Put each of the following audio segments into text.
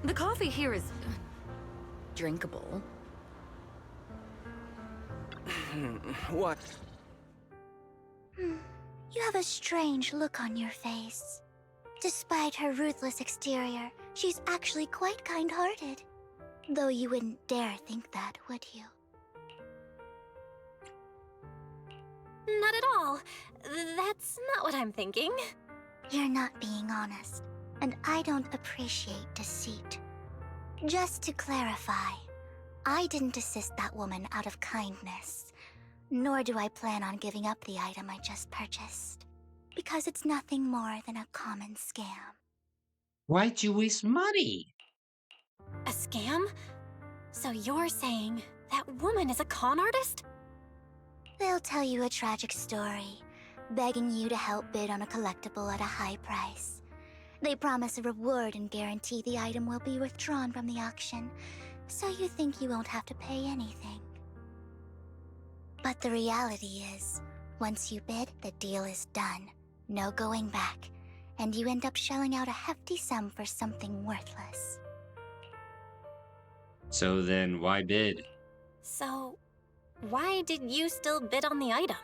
The coffee here is drinkable. What? You have a strange look on your face. Despite her ruthless exterior, she's actually quite kind-hearted. Though you wouldn't dare think that, would you? Not at all. That's not what I'm thinking. You're not being honest, and I don't appreciate deceit. Just to clarify, I didn't assist that woman out of kindness, nor do I plan on giving up the item I just purchased, because it's nothing more than a common scam. Why'd you waste money? A scam? So you're saying that woman is a con artist? They'll tell you a tragic story, begging you to help bid on a collectible at a high price. They promise a reward and guarantee the item will be withdrawn from the auction, so you think you won't have to pay anything. But the reality is, once you bid, the deal is done. No going back, and you end up shelling out a hefty sum for something worthless. So then why bid? So, why did you still bid on the item?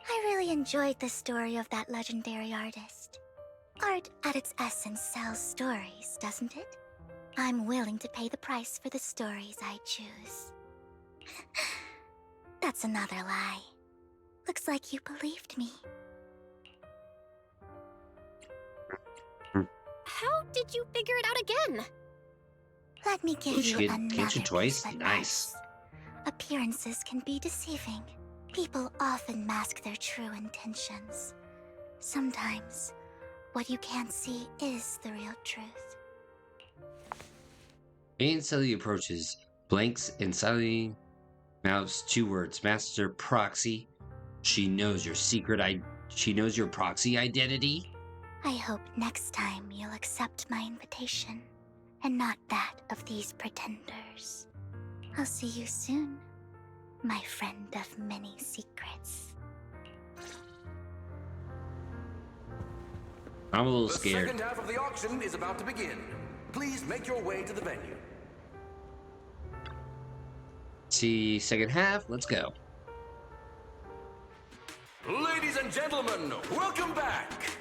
I really enjoyed the story of that legendary artist. Art, at its essence, sells stories, doesn't it? I'm willing to pay the price for the stories I choose. That's another lie. Looks like you believed me. How did you figure it out again? Let me give you another Get you twice? piece of Nice. advice. Appearances can be deceiving. People often mask their true intentions. Sometimes, what you can't see is the real truth. Jane Sully approaches, blanks and Sully mouths 2 words: Master Proxy. She knows your she knows your proxy identity. I hope next time you'll accept my invitation, and not that of these pretenders. I'll see you soon, my friend of many secrets. I'm a little The scared. second half of the auction is about to begin. Please make your way to the venue. See, second half, let's go. Ladies and gentlemen, welcome back!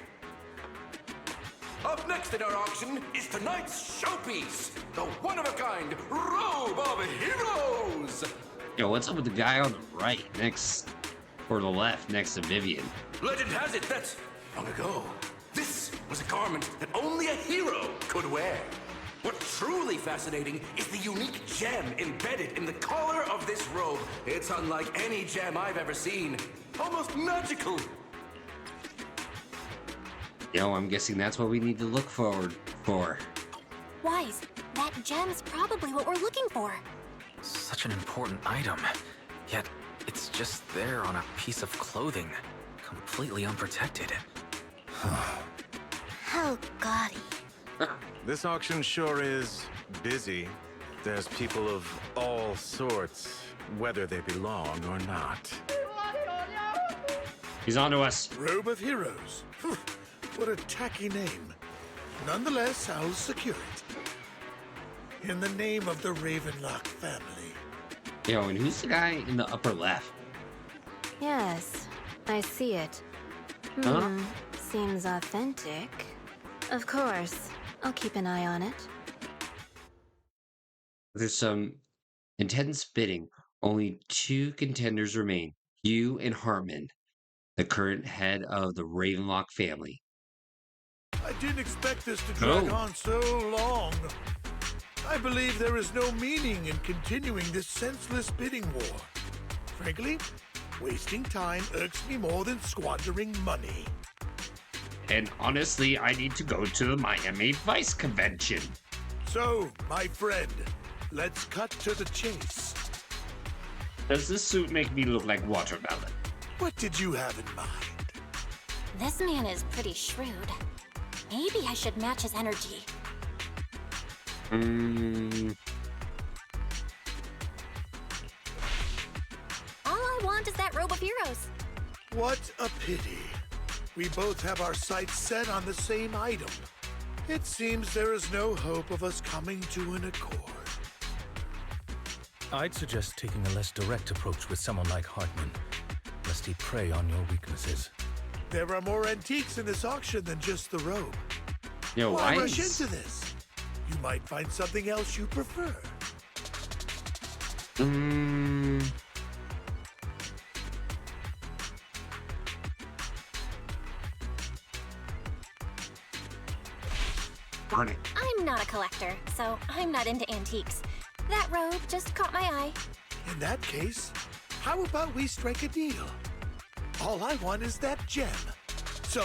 Up next in our auction is tonight's showpiece, the one-of-a-kind Robe of Heroes! Yo, what's up with the guy on the right, next, or the left, next to Vivian? Legend has it that, long ago, this was a garment that only a hero could wear. What's truly fascinating is the unique gem embedded in the collar of this robe. It's unlike any gem I've ever seen. Almost magical. Yo, I'm guessing that's what we need to look forward for. Wise, that gem's probably what we're looking for. Such an important item, yet it's just there on a piece of clothing, completely unprotected. How gaudy. This auction sure is busy. There's people of all sorts, whether they belong or not. He's onto us. Robe of Heroes. What a tacky name. Nonetheless, I'll secure it. In the name of the Ravenlock family. Yo, and who's the guy in the upper left? Yes, I see it. Huh? Seems authentic. Of course, I'll keep an eye on it. There's some intense bidding. Only 2 contenders remain. You and Hartman, the current head of the Ravenlock family. I didn't expect this to drag Oh. on so long. I believe there is no meaning in continuing this senseless bidding war. Frankly, wasting time irks me more than squandering money. And honestly, I need to go to the Miami Vice Convention. So, my friend, let's cut to the chase. Does this suit make me look like watermelon? What did you have in mind? This man is pretty shrewd. Maybe I should match his energy. All I want is that Robe of Heroes. What a pity. We both have our sights set on the same item. It seems there is no hope of us coming to an accord. I'd suggest taking a less direct approach with someone like Hartman, lest he prey on your weaknesses. There are more antiques in this auction than just the robe. Yo, Why why rush is... into this? You might find something else you prefer. Darn it. I'm not a collector, so I'm not into antiques. That robe just caught my eye. In that case, how about we strike a deal? All I want is that gem. So,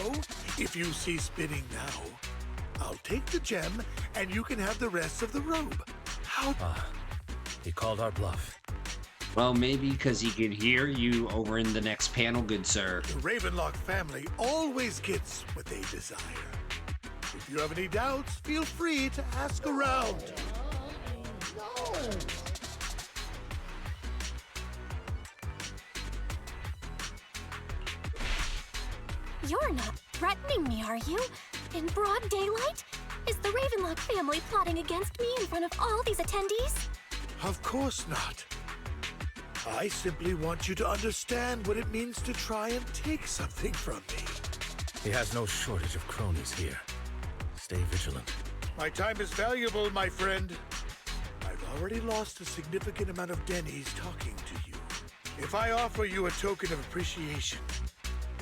if you cease bidding now, I'll take the gem and you can have the rest of the robe. How? He called our bluff. Well, maybe because he can hear you over in the next panel, good sir. The Ravenlock family always gets what they desire. If you have any doubts, feel free to ask around. You're not threatening me, are you? In broad daylight? Is the Ravenlock family plotting against me in front of all these attendees? Of course not. I simply want you to understand what it means to try and take something from me. He has no shortage of cronies here. Stay vigilant. My time is valuable, my friend. I've already lost a significant amount of Denny's talking to you. If I offer you a token of appreciation,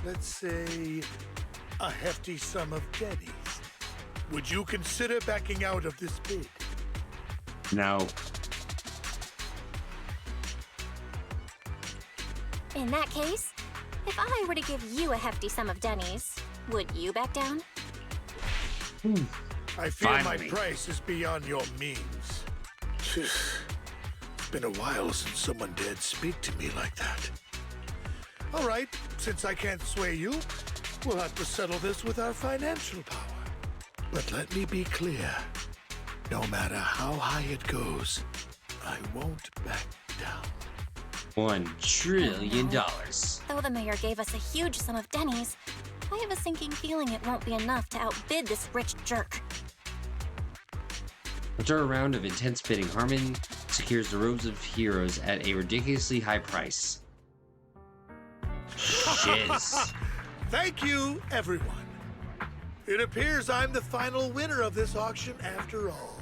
let's say a hefty sum of Denny's, would you consider backing out of this bid? No. In that case, if I were to give you a hefty sum of Denny's, would you back down? I fear Finally. my price is beyond your means. It's been a while since someone dared speak to me like that. All right, since I can't sway you, we'll have to settle this with our financial power. But let me be clear. No matter how high it goes, I won't back down. $1 trillion. Though the mayor gave us a huge sum of Denny's, I have a sinking feeling it won't be enough to outbid this rich jerk. After a round of intense bidding, Harmon secures the robes of heroes at a ridiculously high price. Shiz. Thank you, everyone. It appears I'm the final winner of this auction after all.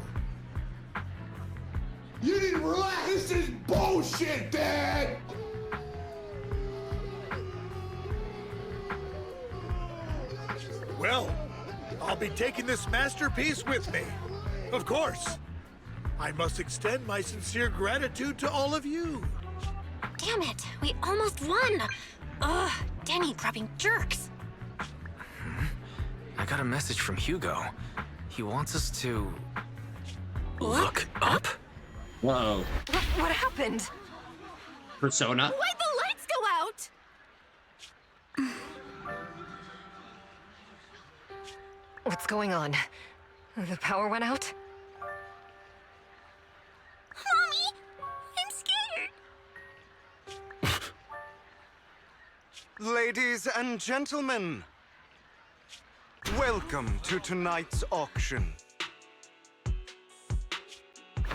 You need to relax. This is bullshit, Dad. Well, I'll be taking this masterpiece with me. Of course. I must extend my sincere gratitude to all of you. Damn it, we almost won! Ugh, Denny grabbing jerks. I got a message from Hugo. He wants us to... Look up? Whoa. What happened? Persona? Why'd the lights go out? What's going on? The power went out? Mommy, I'm scared. Ladies and gentlemen, welcome to tonight's auction.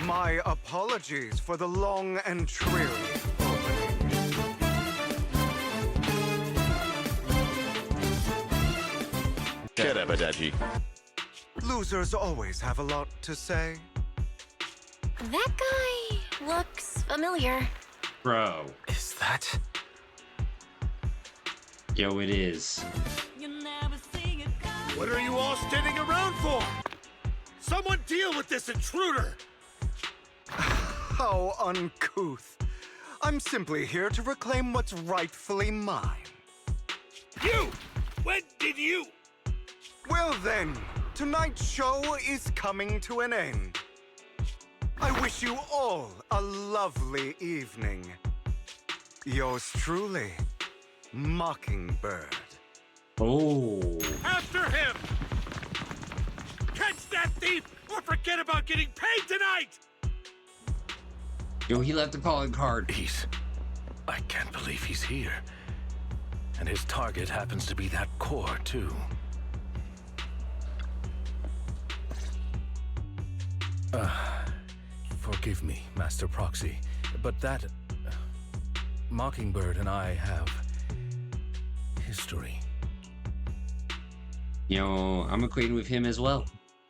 My apologies for the long and dreary opening. Losers always have a lot to say. That guy looks familiar. Bro. Is that... Yo, it is. What are you all standing around for? Someone deal with this intruder! How uncouth. I'm simply here to reclaim what's rightfully mine. You! When did you? Well then, tonight's show is coming to an end. I wish you all a lovely evening. Yours truly, Mockingbird. Oh. After him! Catch that thief or forget about getting paid tonight! Yo, he left a calling card. I can't believe he's here. And his target happens to be that core, too. Forgive me, Master Proxy, but that... Mockingbird and I have... history. You know, I'm acquainted with him as well.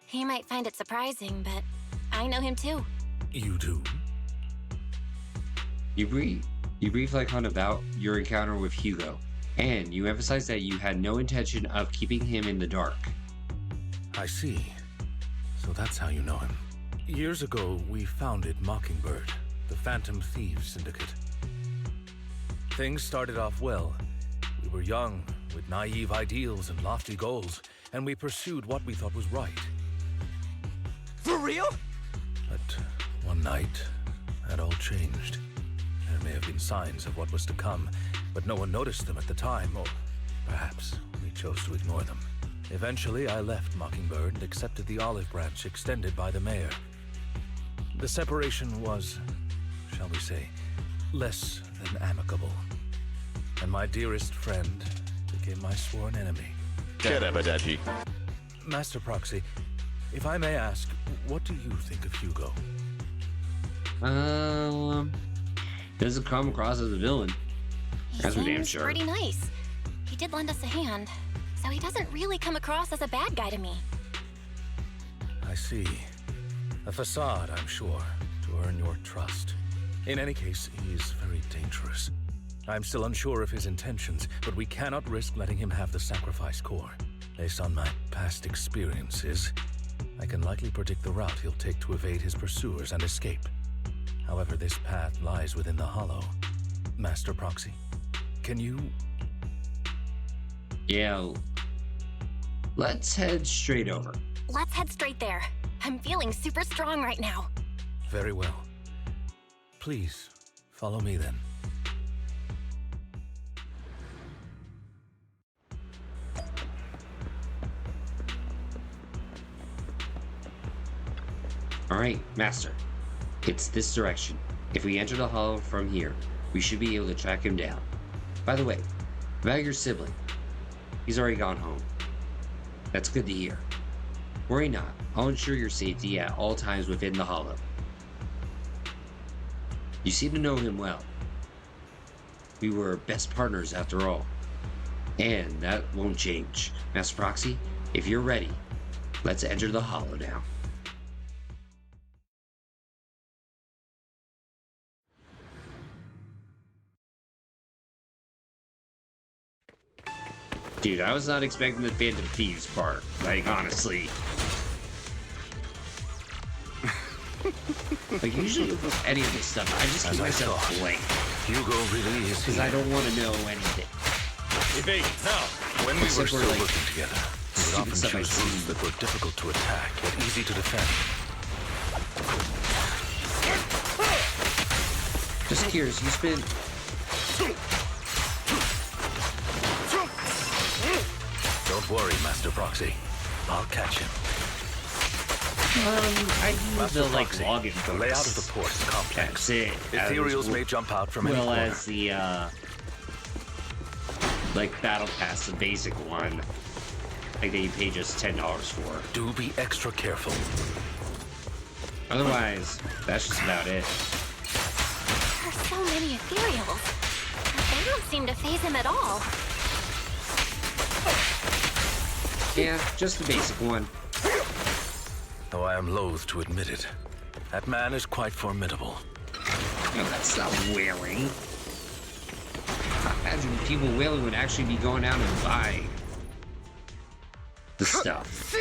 He might find it surprising, but I know him too. You do? You brief Lycon about your encounter with Hugo, and you emphasize that you had no intention of keeping him in the dark. I see. So that's how you know him. Years ago, we founded Mockingbird, the Phantom Thieves Syndicate. Things started off well. We were young, with naive ideals and lofty goals, and we pursued what we thought was right. For real? But one night, that all changed. There may have been signs of what was to come, but no one noticed them at the time, or perhaps we chose to ignore them. Eventually, I left Mockingbird and accepted the olive branch extended by the mayor. The separation was, shall we say, less than amicable. And my dearest friend became my sworn enemy. Master Proxy, if I may ask, what do you think of Hugo? Doesn't come across as a villain. That's for damn Seems sure. pretty nice. He did lend us a hand, so he doesn't really come across as a bad guy to me. I see. A facade, I'm sure, to earn your trust. In any case, he is very dangerous. I'm still unsure of his intentions, but we cannot risk letting him have the sacrifice core. Based on my past experiences, I can likely predict the route he'll take to evade his pursuers and escape. However, this path lies within the hollow. Master Proxy, can you... Yeah, let's head straight over. Let's head straight there. I'm feeling super strong right now. Very well. Please, follow me then. Alright, Master. It's this direction. If we enter the hollow from here, we should be able to track him down. By the way, about your sibling. He's already gone home. That's good to hear. Worry not. I'll ensure your safety at all times within the hollow. You seem to know him well. We were best partners after all. And that won't change. Master Proxy, if you're ready, let's enter the hollow now. Dude, I was not expecting the Phantom Thieves part. Like, honestly. Like, usually with any of this stuff, I just keep myself blank. Hugo really is because I don't want to know anything. Evade now. When we were still working together, we would often choose routes that were difficult to attack, yet easy to defend. Just curious, you spent... Don't worry, Master Proxy. I'll catch him. I use the, like, Proxy, login the books. layout of the port is complex. That's it. Ethereals may jump out from any well corner. as the, like, Battle Pass, the basic one. Like, that you pay just $10 for. Do be extra careful. Otherwise, that's just about it. There are so many Ethereals, but they don't seem to faze him at all. Yeah, just the basic one. Though I am loath to admit it, that man is quite formidable. No, that's not whaling. I imagine people whaling would actually be going out and buying the stuff.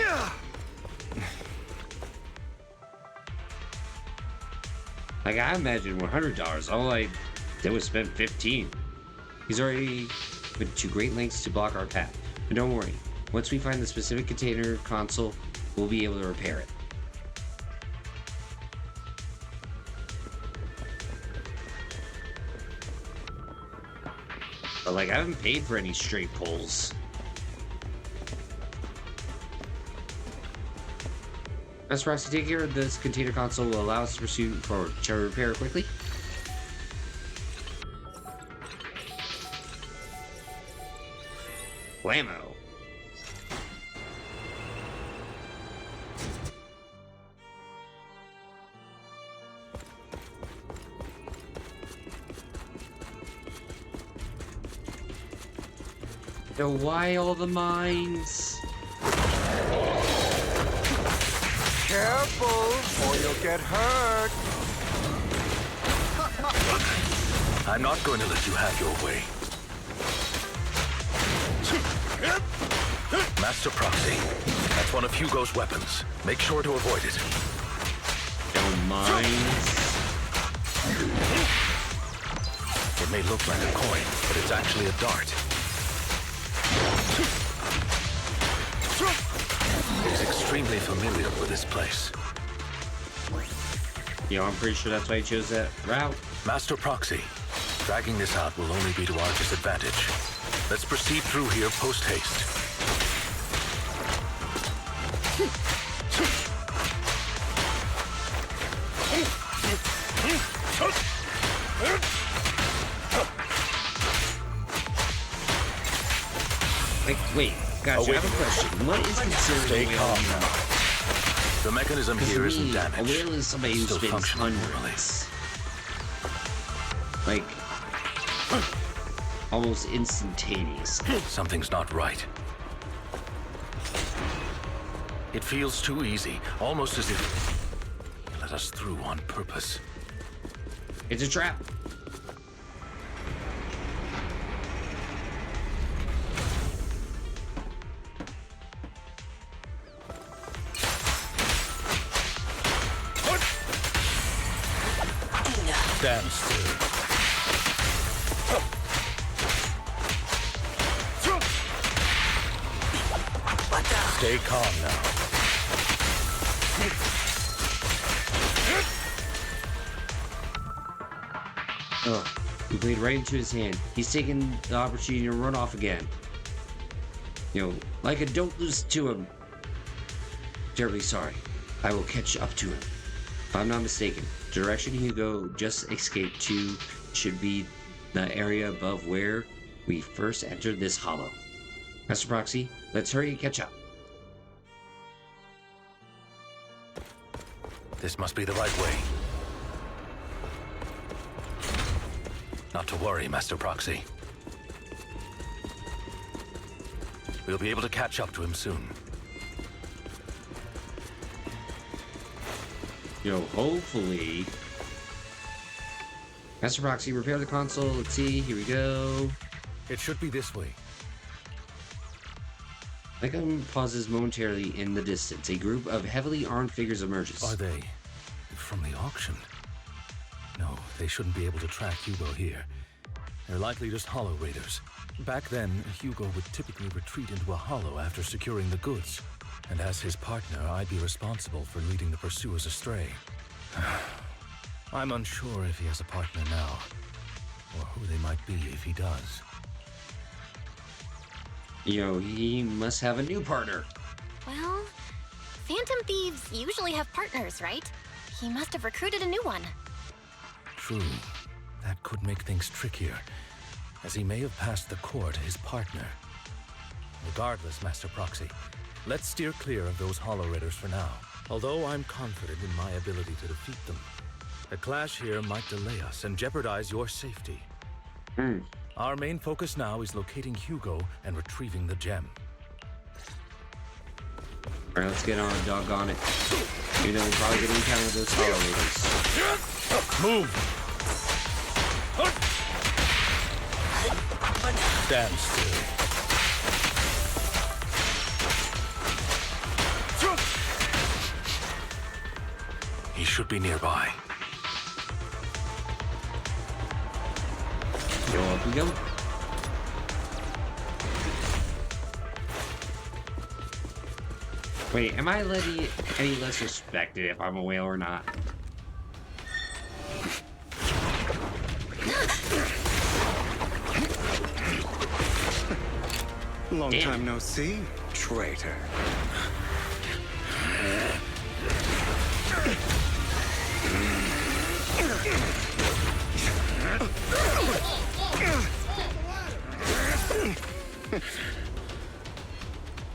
Like, I imagine $100. All I did was spend $15. He's already went to great lengths to block our path. But don't worry, once we find the specific container console, we'll be able to repair it. But, like, I haven't paid for any straight pulls. As for us to take care of this container console will allow us to pursue forward. Shall we repair it quickly? Whammo. Yo, why all the mines? Careful, or you'll get hurt. I'm not going to let you have your way. Master Proxy, that's one of Hugo's weapons. Make sure to avoid it. No mines. It may look like a coin, but it's actually a dart. He's extremely familiar with this place. Yo, I'm pretty sure that's why he chose that route. Master Proxy, dragging this out will only be to our disadvantage. Let's proceed through here post-haste. Wait, guys, I have a question. What is considered Stay a whale calm now? now. The mechanism here isn't A damaged. whale is somebody who Still spins functioning hundreds. Like, almost instantaneous. Something's not right. It feels too easy, almost as if he let us through on purpose. It's a trap. Stand still. Stay calm now. Oh, we played right into his hand. He's taking the opportunity to run off again. You know, like a don't lose to him. Terribly sorry. I will catch up to him. If I'm not mistaken, the direction Hugo just escaped to should be the area above where we first entered this hollow. Master Proxy, let's hurry and catch up. This must be the right way. Not to worry, Master Proxy. We'll be able to catch up to him soon. Yo, hopefully. Master Proxy, repair the console. Let's see. Here we go. It should be this way. Icon pauses momentarily in the distance. A group of heavily armed figures emerges. Are they from the auction? No, they shouldn't be able to track Hugo here. They're likely just hollow raiders. Back then, Hugo would typically retreat into a hollow after securing the goods. And as his partner, I'd be responsible for leading the pursuers astray. I'm unsure if he has a partner now, or who they might be if he does. Yo, he must have a new partner. Well, Phantom Thieves usually have partners, right? He must have recruited a new one. True. That could make things trickier, as he may have passed the court his partner. Regardless, Master Proxy, let's steer clear of those hollow raiders for now. Although I'm confident in my ability to defeat them, a clash here might delay us and jeopardize your safety. Our main focus now is locating Hugo and retrieving the gem. Alright, let's get on, doggone it. You know, we're probably gonna encounter those hollow raiders. Move! Stand still. He should be nearby. Yo, up we go. Wait, am I letting any less respected if I'm a whale or not? Long time no see, traitor.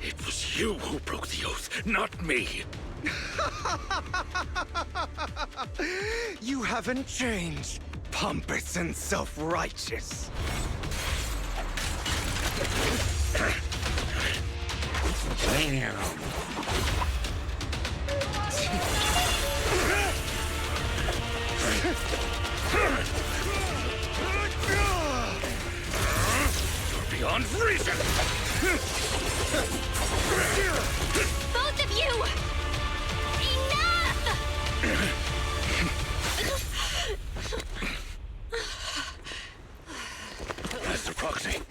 It was you who broke the oath, not me. You haven't changed, pompous and self-righteous. Damn. Beyond reason! Both of you! Enough! Master Proxy.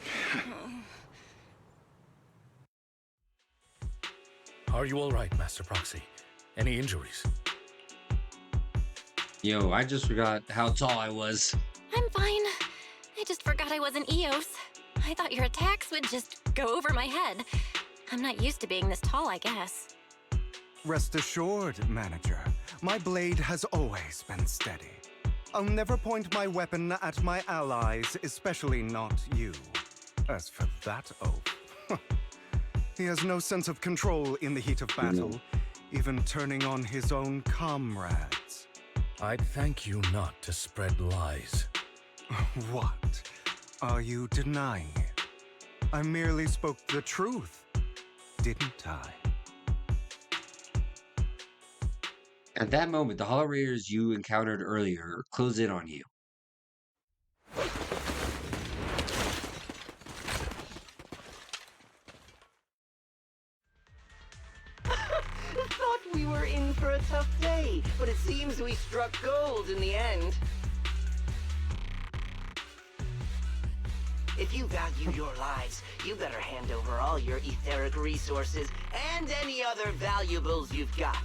Are you all right, Master Proxy? Any injuries? Yo, I just forgot how tall I was. I'm fine. I just forgot I wasn't Eos. I thought your attacks would just go over my head. I'm not used to being this tall, I guess. Rest assured, Manager. My blade has always been steady. I'll never point my weapon at my allies, especially not you. As for that oath, he has no sense of control in the heat of battle, even turning on his own comrades. I'd thank you not to spread lies. What? Are you denying it? I merely spoke the truth, didn't I? At that moment, the Hollow Raiders you encountered earlier close in on you. Thought we were in for a tough day, but it seems we struck gold in the end. If you value your lives, you better hand over all your etheric resources and any other valuables you've got.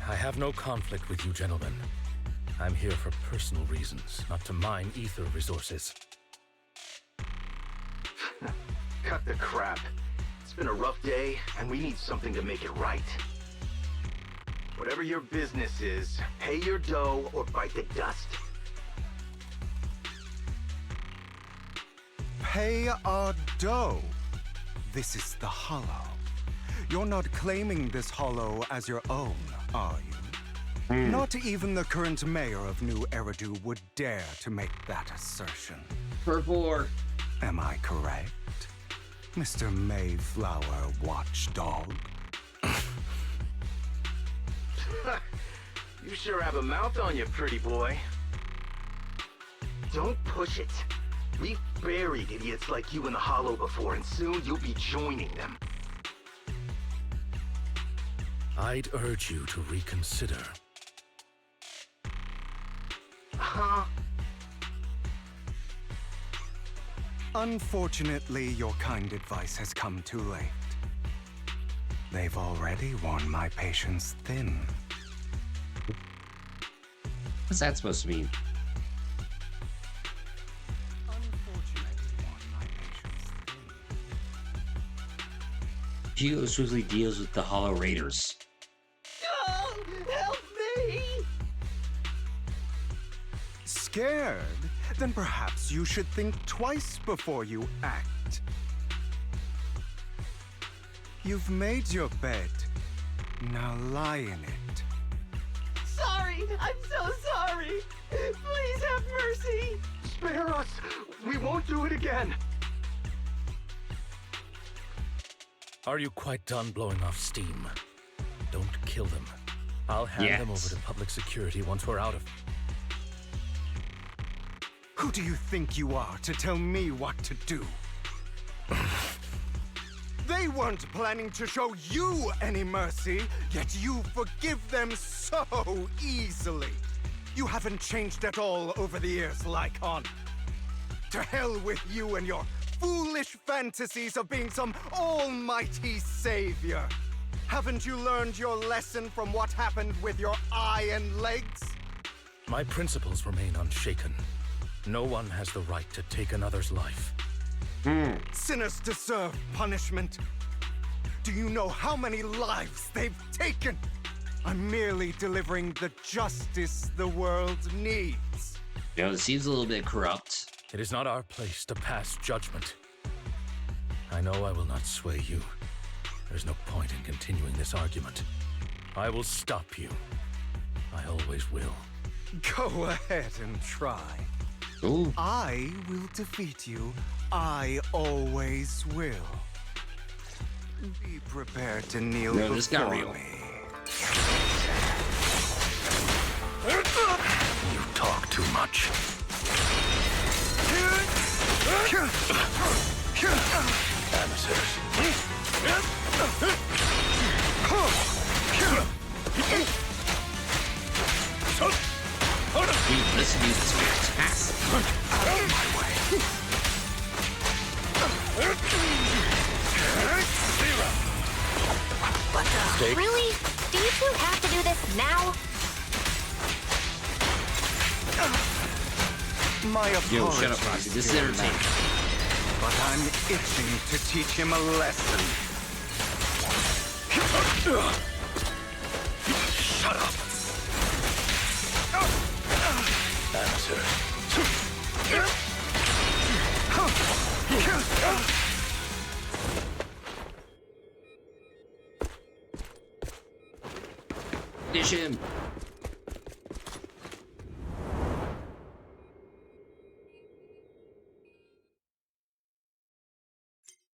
I have no conflict with you, gentlemen. I'm here for personal reasons, not to mine ether resources. Cut the crap. It's been a rough day, and we need something to make it right. Whatever your business is, pay your dough or bite the dust. Pay our dough. This is the Hollow. You're not claiming this Hollow as your own, are you? Not even the current mayor of New Eridu would dare to make that assertion. Purple. Am I correct, Mr. Mayflower Watchdog? You sure have a mouth on you, pretty boy. Don't push it. We've buried idiots like you in the Hollow before, and soon you'll be joining them. I'd urge you to reconsider. Huh? Unfortunately, your kind advice has come too late. They've already worn my patience thin. What's that supposed to mean? Hugo swiftly deals with the Hollow Raiders. Oh, help me! Scared? Then perhaps you should think twice before you act. You've made your bed. Now lie in it. Sorry! I'm so sorry! Please have mercy! Spare us! We won't do it again! Are you quite done blowing off steam? Don't kill them. I'll hand them over to public security once we're out of... Who do you think you are to tell me what to do? They weren't planning to show you any mercy, yet you forgive them so easily. You haven't changed at all over the years, Lycon. To hell with you and your foolish fantasies of being some almighty savior. Haven't you learned your lesson from what happened with your eye and legs? My principles remain unshaken. No one has the right to take another's life. Sinners deserve punishment. Do you know how many lives they've taken? I'm merely delivering the justice the world needs. You know, it seems a little bit corrupt. It is not our place to pass judgment. I know I will not sway you. There's no point in continuing this argument. I will stop you. I always will. Go ahead and try. Ooh. I will defeat you. I always will. Be prepared to kneel No, this got before real. me. You talk too much. Amateurs. Dude, this view is fantastic. What the? Really? Do you two have to do this now? My Yo, apologies, shut up, Roxy. This is dear entertaining. man, but I'm itching to teach him a lesson. Shut up. Amateur. Dish him.